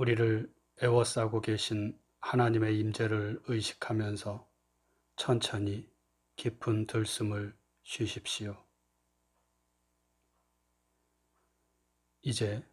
우리를 애워싸고 계신 하나님의 임재를 의식하면서 천천히 깊은 들숨을 쉬십시오. 이제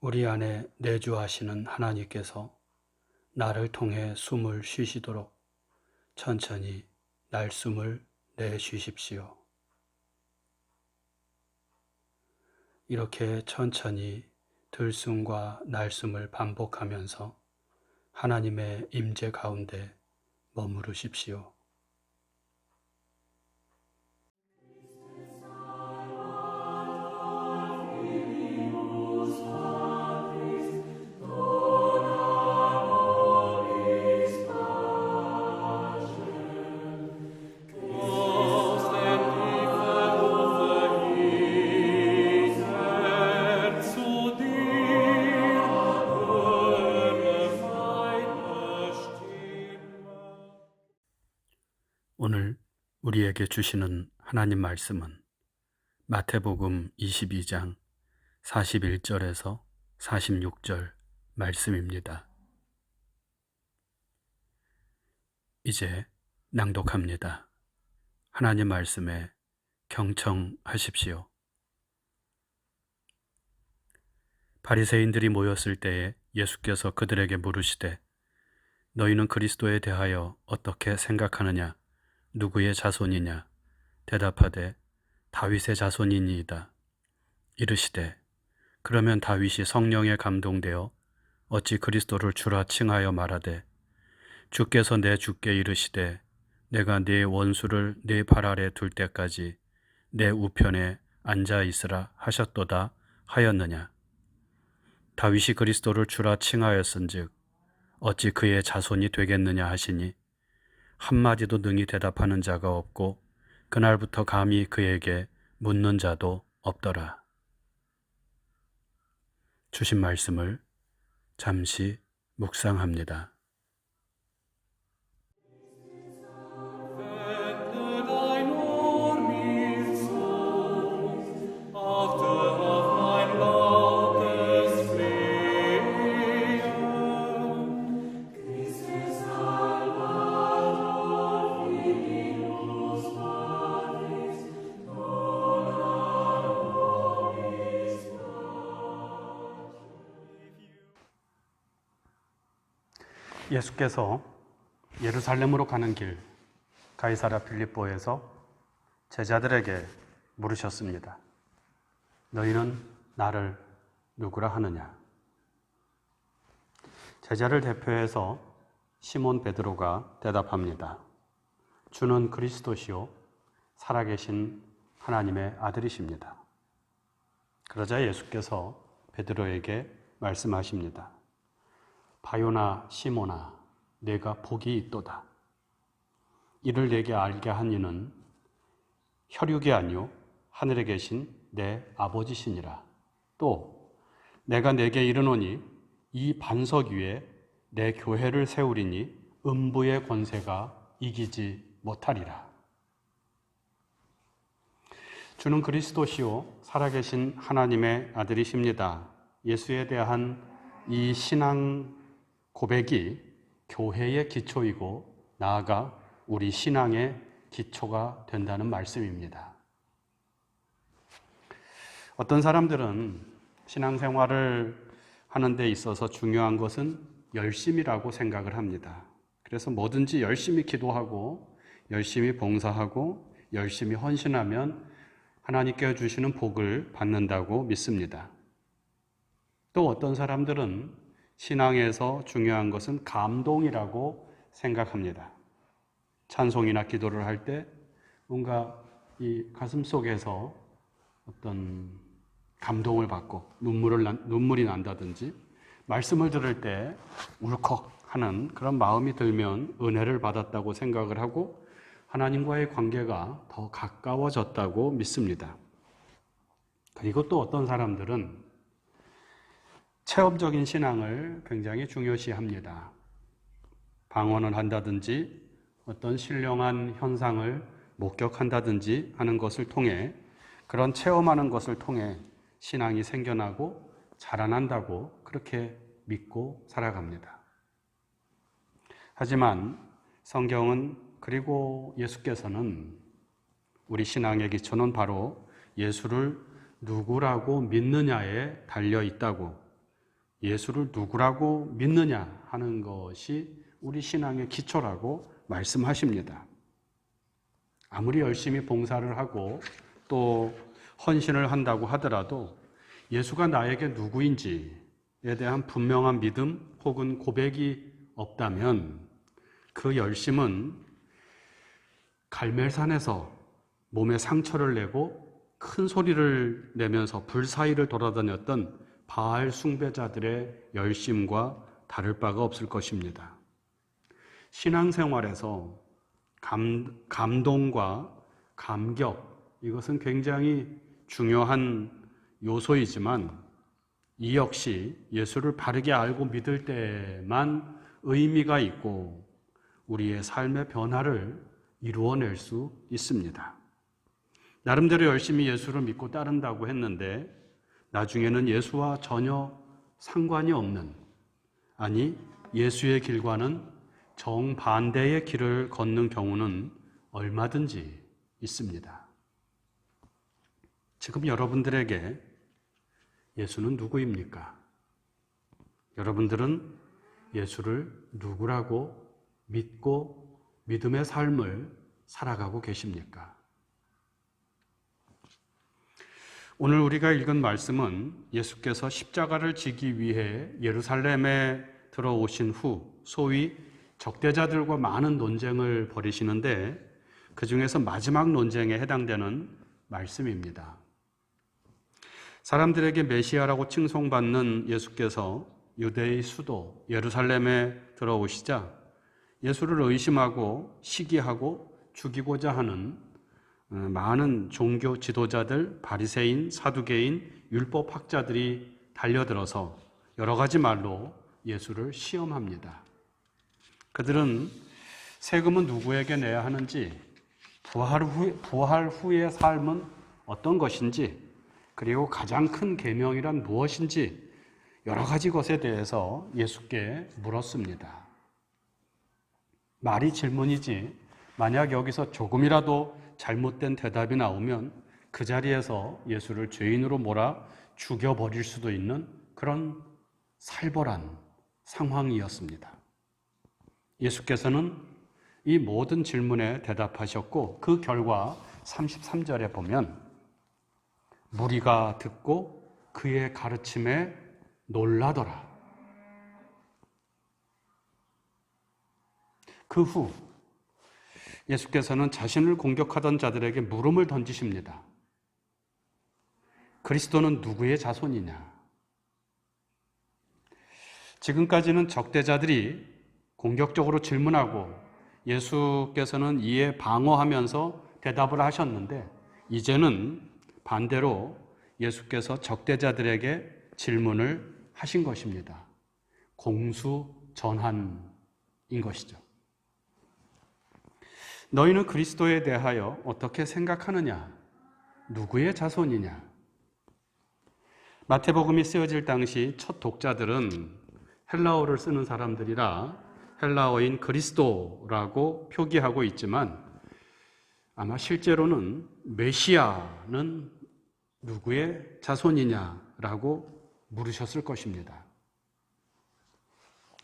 우리 안에 내주하시는 하나님께서 나를 통해 숨을 쉬시도록 천천히 날숨을 내쉬십시오. 이렇게 천천히 들숨과 날숨을 반복하면서 하나님의 임재 가운데 머무르십시오. 오늘 우리에게 주시는 하나님 말씀은 마태복음 22장 41절에서 46절 말씀입니다. 이제 낭독합니다. 하나님 말씀에 경청하십시오. 바리새인들이 모였을 때에 예수께서 그들에게 물으시되 너희는 그리스도에 대하여 어떻게 생각하느냐? 누구의 자손이냐? 대답하되 다윗의 자손이니이다. 이르시되 그러면 다윗이 성령에 감동되어 어찌 그리스도를 주라 칭하여 말하되 주께서 내 주께 이르시되 내가 네 원수를 네 발 아래 둘 때까지 내 우편에 앉아 있으라 하셨도다 하였느냐? 다윗이 그리스도를 주라 칭하였은즉 어찌 그의 자손이 되겠느냐 하시니 한마디도 능히 대답하는 자가 없고 그날부터 감히 그에게 묻는 자도 없더라. 주신 말씀을 잠시 묵상합니다. 예수께서 예루살렘으로 가는 길 가이사랴 빌립보에서 제자들에게 물으셨습니다. 너희는 나를 누구라 하느냐? 제자를 대표해서 시몬 베드로가 대답합니다. 주는 그리스도시요 살아계신 하나님의 아들이십니다. 그러자 예수께서 베드로에게 말씀하십니다. 바요나 시몬아, 내가 복이 있도다. 이를 내게 알게 한 이는 혈육이 아니요 하늘에 계신 내 아버지시니라. 또 내가 내게 이르노니 이 반석 위에 내 교회를 세우리니 음부의 권세가 이기지 못하리라. 주는 그리스도시요 살아계신 하나님의 아들이십니다. 예수에 대한 이 신앙 고백이 교회의 기초이고 나아가 우리 신앙의 기초가 된다는 말씀입니다. 어떤 사람들은 신앙생활을 하는 데 있어서 중요한 것은 열심이라고 생각을 합니다. 그래서 뭐든지 열심히 기도하고 열심히 봉사하고 열심히 헌신하면 하나님께 주시는 복을 받는다고 믿습니다. 또 어떤 사람들은 신앙에서 중요한 것은 감동이라고 생각합니다. 찬송이나 기도를 할 때 뭔가 이 가슴 속에서 어떤 감동을 받고 눈물이 난다든지 말씀을 들을 때 울컥하는 그런 마음이 들면 은혜를 받았다고 생각을 하고 하나님과의 관계가 더 가까워졌다고 믿습니다. 그리고 또 어떤 사람들은 체험적인 신앙을 굉장히 중요시합니다. 방언을 한다든지 어떤 신령한 현상을 목격한다든지 하는 것을 통해 그런 체험하는 것을 통해 신앙이 생겨나고 자라난다고 그렇게 믿고 살아갑니다. 하지만 성경은 그리고 예수께서는 우리 신앙의 기초는 바로 예수를 누구라고 믿느냐에 달려 있다고, 예수를 누구라고 믿느냐 하는 것이 우리 신앙의 기초라고 말씀하십니다. 아무리 열심히 봉사를 하고 또 헌신을 한다고 하더라도 예수가 나에게 누구인지에 대한 분명한 믿음 혹은 고백이 없다면 그 열심은 갈멜산에서 몸에 상처를 내고 큰 소리를 내면서 불 사이를 돌아다녔던 바알 숭배자들의 열심과 다를 바가 없을 것입니다. 신앙생활에서 감동과 감격, 이것은 굉장히 중요한 요소이지만 이 역시 예수를 바르게 알고 믿을 때만 의미가 있고 우리의 삶의 변화를 이루어낼 수 있습니다. 나름대로 열심히 예수를 믿고 따른다고 했는데 나중에는 예수와 전혀 상관이 없는, 아니 예수의 길과는 정반대의 길을 걷는 경우는 얼마든지 있습니다. 지금 여러분들에게 예수는 누구입니까? 여러분들은 예수를 누구라고 믿고 믿음의 삶을 살아가고 계십니까? 오늘 우리가 읽은 말씀은 예수께서 십자가를 지기 위해 예루살렘에 들어오신 후 소위 적대자들과 많은 논쟁을 벌이시는데 그 중에서 마지막 논쟁에 해당되는 말씀입니다. 사람들에게 메시아라고 칭송받는 예수께서 유대의 수도 예루살렘에 들어오시자 예수를 의심하고 시기하고 죽이고자 하는 많은 종교 지도자들, 바리새인, 사두개인, 율법학자들이 달려들어서 여러 가지 말로 예수를 시험합니다. 그들은 세금은 누구에게 내야 하는지, 부활 후의 삶은 어떤 것인지, 그리고 가장 큰 계명이란 무엇인지 여러 가지 것에 대해서 예수께 물었습니다. 말이 질문이지 만약 여기서 조금이라도 잘못된 대답이 나오면 그 자리에서 예수를 죄인으로 몰아 죽여버릴 수도 있는 그런 살벌한 상황이었습니다. 예수께서는 이 모든 질문에 대답하셨고 그 결과 33절에 보면 무리가 듣고 그의 가르침에 놀라더라. 그 후 예수께서는 자신을 공격하던 자들에게 물음을 던지십니다. 그리스도는 누구의 자손이냐? 지금까지는 적대자들이 공격적으로 질문하고 예수께서는 이에 방어하면서 대답을 하셨는데 이제는 반대로 예수께서 적대자들에게 질문을 하신 것입니다. 공수전환인 것이죠. 너희는 그리스도에 대하여 어떻게 생각하느냐? 누구의 자손이냐? 마태복음이 쓰여질 당시 첫 독자들은 헬라어를 쓰는 사람들이라 헬라어인 그리스도라고 표기하고 있지만 아마 실제로는 메시아는 누구의 자손이냐라고 물으셨을 것입니다.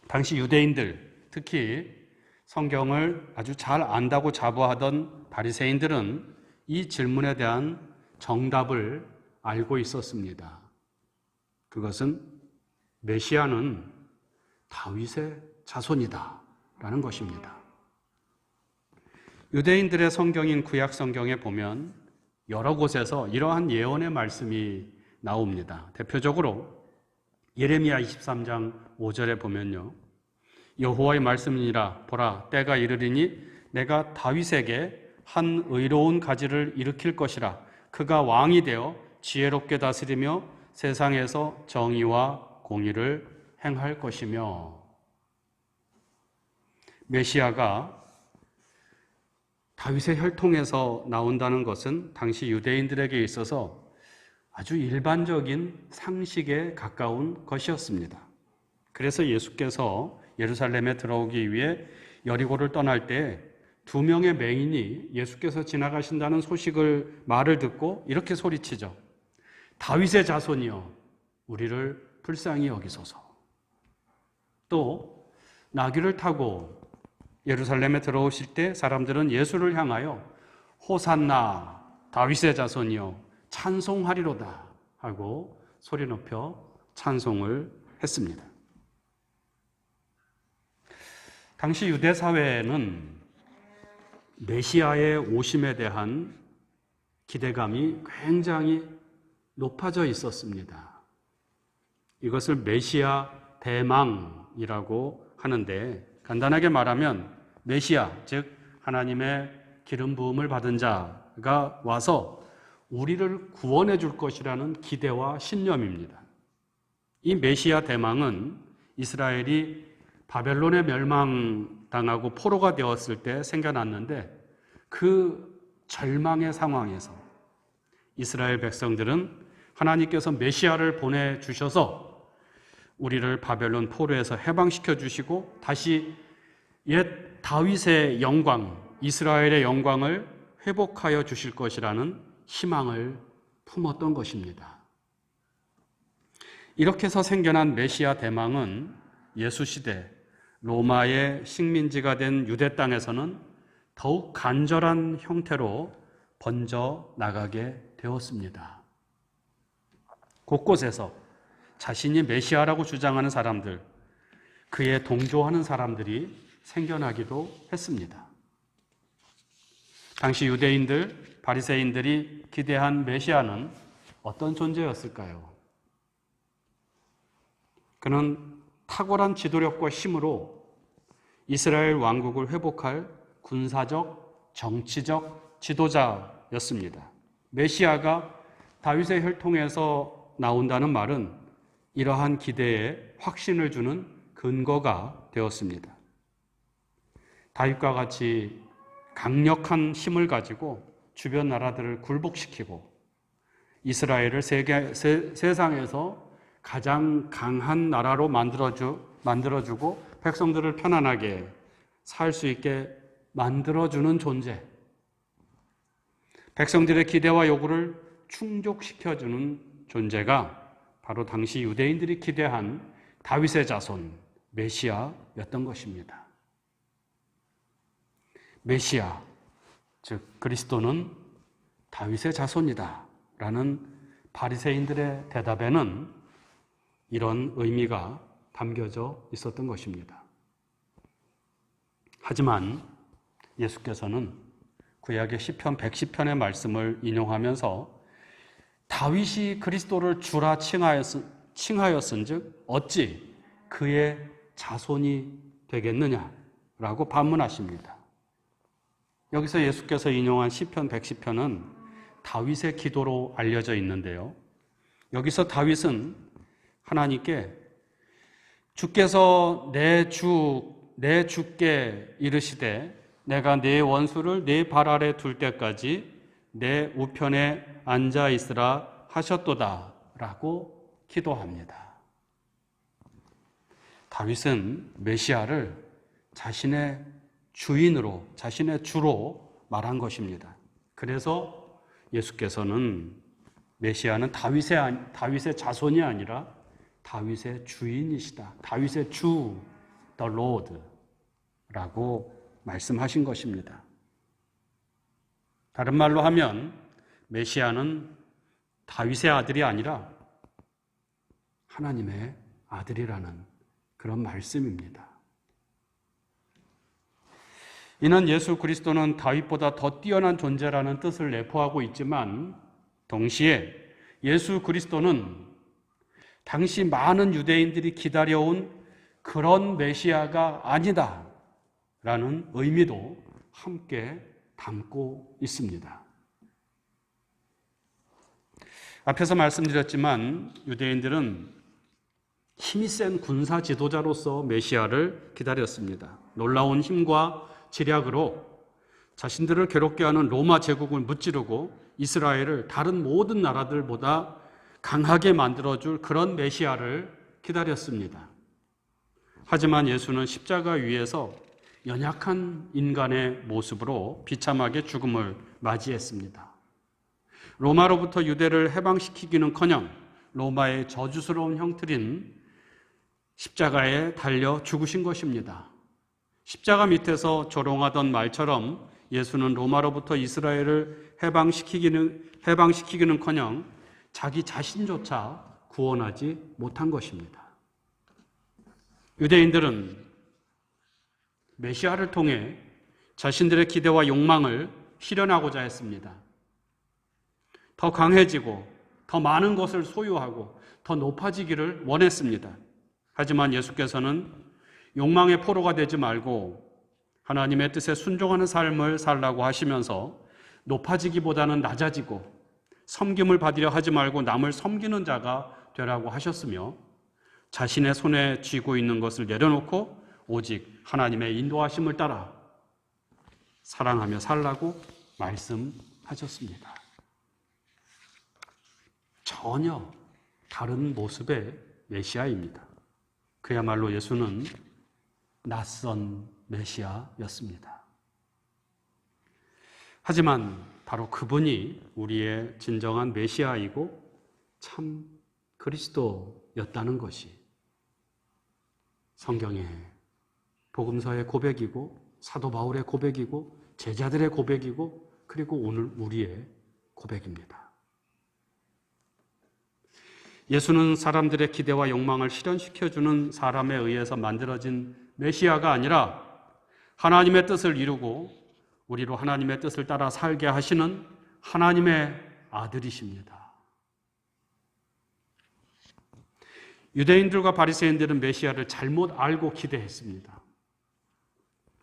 당시 유대인들, 특히 성경을 아주 잘 안다고 자부하던 바리새인들은 이 질문에 대한 정답을 알고 있었습니다. 그것은 메시아는 다윗의 자손이다 라는 것입니다. 유대인들의 성경인 구약 성경에 보면 여러 곳에서 이러한 예언의 말씀이 나옵니다. 대표적으로 예레미야 23장 5절에 보면요. 여호와의 말씀이니라 보라 때가 이르리니 내가 다윗에게 한 의로운 가지를 일으킬 것이라 그가 왕이 되어 지혜롭게 다스리며 세상에서 정의와 공의를 행할 것이며 메시아가 다윗의 혈통에서 나온다는 것은 당시 유대인들에게 있어서 아주 일반적인 상식에 가까운 것이었습니다. 그래서 예수께서 예루살렘에 들어오기 위해 여리고를 떠날 때 두 명의 맹인이 예수께서 지나가신다는 말을 듣고 이렇게 소리치죠. 다윗의 자손이여, 우리를 불쌍히 여기소서. 또 나귀를 타고 예루살렘에 들어오실 때 사람들은 예수를 향하여 호산나, 다윗의 자손이여, 찬송하리로다 하고 소리 높여 찬송을 했습니다. 당시 유대 사회에는 메시아의 오심에 대한 기대감이 굉장히 높아져 있었습니다. 이것을 메시아 대망이라고 하는데, 간단하게 말하면 메시아, 즉 하나님의 기름 부음을 받은 자가 와서 우리를 구원해 줄 것이라는 기대와 신념입니다. 이 메시아 대망은 이스라엘이 바벨론에 멸망당하고 포로가 되었을 때 생겨났는데, 그 절망의 상황에서 이스라엘 백성들은 하나님께서 메시아를 보내주셔서 우리를 바벨론 포로에서 해방시켜 주시고 다시 옛 다윗의 영광, 이스라엘의 영광을 회복하여 주실 것이라는 희망을 품었던 것입니다. 이렇게 해서 생겨난 메시아 대망은 예수 시대 로마의 식민지가 된 유대 땅에서는 더욱 간절한 형태로 번져 나가게 되었습니다. 곳곳에서 자신이 메시아라고 주장하는 사람들, 그에 동조하는 사람들이 생겨나기도 했습니다. 당시 유대인들, 바리새인들이 기대한 메시아는 어떤 존재였을까요? 그는 탁월한 지도력과 힘으로 이스라엘 왕국을 회복할 군사적, 정치적 지도자였습니다. 메시아가 다윗의 혈통에서 나온다는 말은 이러한 기대에 확신을 주는 근거가 되었습니다. 다윗과 같이 강력한 힘을 가지고 주변 나라들을 굴복시키고 이스라엘을 세상에서 가장 강한 나라로 만들어주고 백성들을 편안하게 살 수 있게 만들어주는 존재, 백성들의 기대와 요구를 충족시켜주는 존재가 바로 당시 유대인들이 기대한 다윗의 자손 메시아였던 것입니다. 메시아, 즉 그리스도는 다윗의 자손이다 라는 바리새인들의 대답에는 이런 의미가 담겨져 있었던 것입니다. 하지만 예수께서는 구약의 시편 110편의 말씀을 인용하면서 다윗이 그리스도를 주라 칭하였은즉 어찌 그의 자손이 되겠느냐라고 반문하십니다. 여기서 예수께서 인용한 시편 110편은 다윗의 기도로 알려져 있는데요. 여기서 다윗은 하나님께 주께서 내 주께 이르시되 내가 내 원수를 내 발 아래 둘 때까지 내 우편에 앉아 있으라 하셨도다 라고 기도합니다. 다윗은 메시아를 자신의 주인으로, 자신의 주로 말한 것입니다. 그래서 예수께서는 메시아는 다윗의 자손이 아니라 다윗의 주인이시다. 다윗의 주, the Lord 라고 말씀하신 것입니다. 다른 말로 하면 메시아는 다윗의 아들이 아니라 하나님의 아들이라는 그런 말씀입니다. 이는 예수 그리스도는 다윗보다 더 뛰어난 존재라는 뜻을 내포하고 있지만 동시에 예수 그리스도는 당시 많은 유대인들이 기다려온 그런 메시아가 아니다 라는 의미도 함께 담고 있습니다. 앞에서 말씀드렸지만 유대인들은 힘이 센 군사 지도자로서 메시아를 기다렸습니다. 놀라운 힘과 지략으로 자신들을 괴롭게 하는 로마 제국을 무찌르고 이스라엘을 다른 모든 나라들보다 강하게 만들어줄 그런 메시아를 기다렸습니다. 하지만 예수는 십자가 위에서 연약한 인간의 모습으로 비참하게 죽음을 맞이했습니다. 로마로부터 유대를 해방시키기는커녕 로마의 저주스러운 형틀인 십자가에 달려 죽으신 것입니다. 십자가 밑에서 조롱하던 말처럼 예수는 로마로부터 이스라엘을 해방시키기는커녕 자기 자신조차 구원하지 못한 것입니다. 유대인들은 메시아를 통해 자신들의 기대와 욕망을 실현하고자 했습니다. 더 강해지고 더 많은 것을 소유하고 더 높아지기를 원했습니다. 하지만 예수께서는 욕망의 포로가 되지 말고 하나님의 뜻에 순종하는 삶을 살라고 하시면서 높아지기보다는 낮아지고 섬김을 받으려 하지 말고 남을 섬기는 자가 되라고 하셨으며 자신의 손에 쥐고 있는 것을 내려놓고 오직 하나님의 인도하심을 따라 사랑하며 살라고 말씀하셨습니다. 전혀 다른 모습의 메시아입니다. 그야말로 예수는 낯선 메시아였습니다. 하지만 바로 그분이 우리의 진정한 메시아이고 참 그리스도였다는 것이 성경의 복음서의 고백이고 사도 바울의 고백이고 제자들의 고백이고 그리고 오늘 우리의 고백입니다. 예수는 사람들의 기대와 욕망을 실현시켜주는 사람에 의해서 만들어진 메시아가 아니라 하나님의 뜻을 이루고 우리로 하나님의 뜻을 따라 살게 하시는 하나님의 아들이십니다. 유대인들과 바리새인들은 메시아를 잘못 알고 기대했습니다.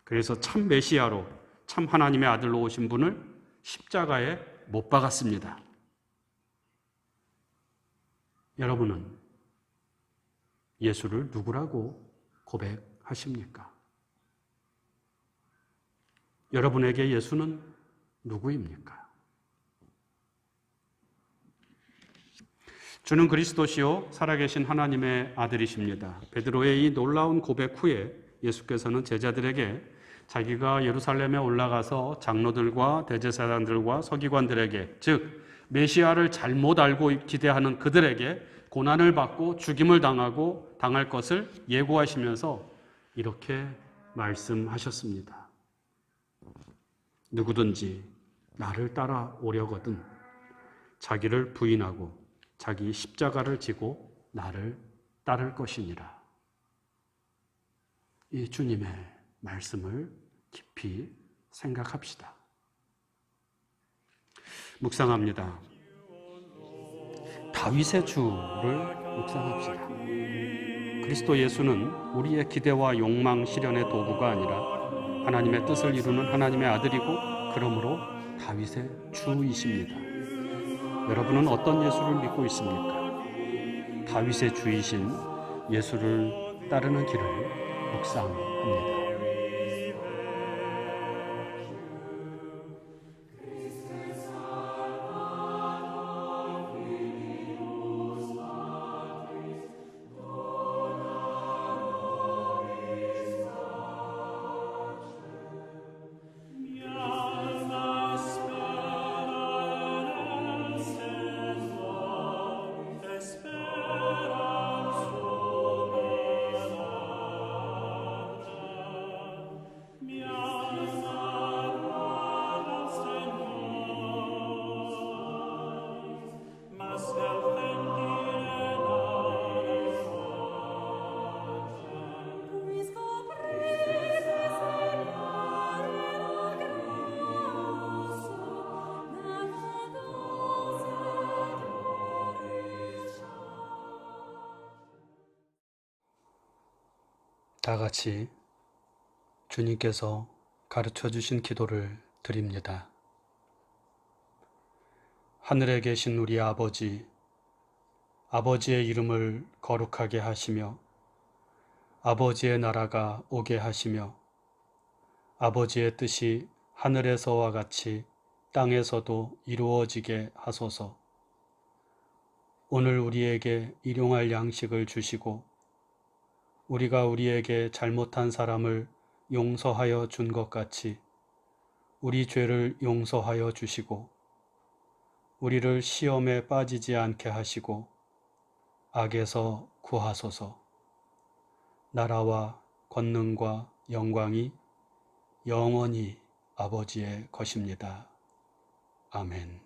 그래서 참 메시아로 참 하나님의 아들로 오신 분을 십자가에 못 박았습니다. 여러분은 예수를 누구라고 고백하십니까? 여러분에게 예수는 누구입니까? 주는 그리스도시요 살아계신 하나님의 아들이십니다. 베드로의 이 놀라운 고백 후에 예수께서는 제자들에게 자기가 예루살렘에 올라가서 장로들과 대제사장들과 서기관들에게 즉 메시아를 잘못 알고 기대하는 그들에게 고난을 받고 죽임을 당할 것을 예고하시면서 이렇게 말씀하셨습니다. 누구든지 나를 따라오려거든 자기를 부인하고 자기 십자가를 지고 나를 따를 것이니라. 이 주님의 말씀을 깊이 생각합시다. 묵상합니다. 다윗의 주를 묵상합시다. 그리스도 예수는 우리의 기대와 욕망 실현의 도구가 아니라 하나님의 뜻을 이루는 하나님의 아들이고 그러므로 다윗의 주이십니다. 여러분은 어떤 예수를 믿고 있습니까? 다윗의 주이신 예수를 따르는 길을 묵상합니다. 다 같이 주님께서 가르쳐 주신 기도를 드립니다. 하늘에 계신 우리 아버지, 아버지의 이름을 거룩하게 하시며 아버지의 나라가 오게 하시며 아버지의 뜻이 하늘에서와 같이 땅에서도 이루어지게 하소서. 오늘 우리에게 일용할 양식을 주시고 우리가 우리에게 잘못한 사람을 용서하여 준 것 같이 우리 죄를 용서하여 주시고 우리를 시험에 빠지지 않게 하시고 악에서 구하소서. 나라와 권능과 영광이 영원히 아버지의 것입니다. 아멘.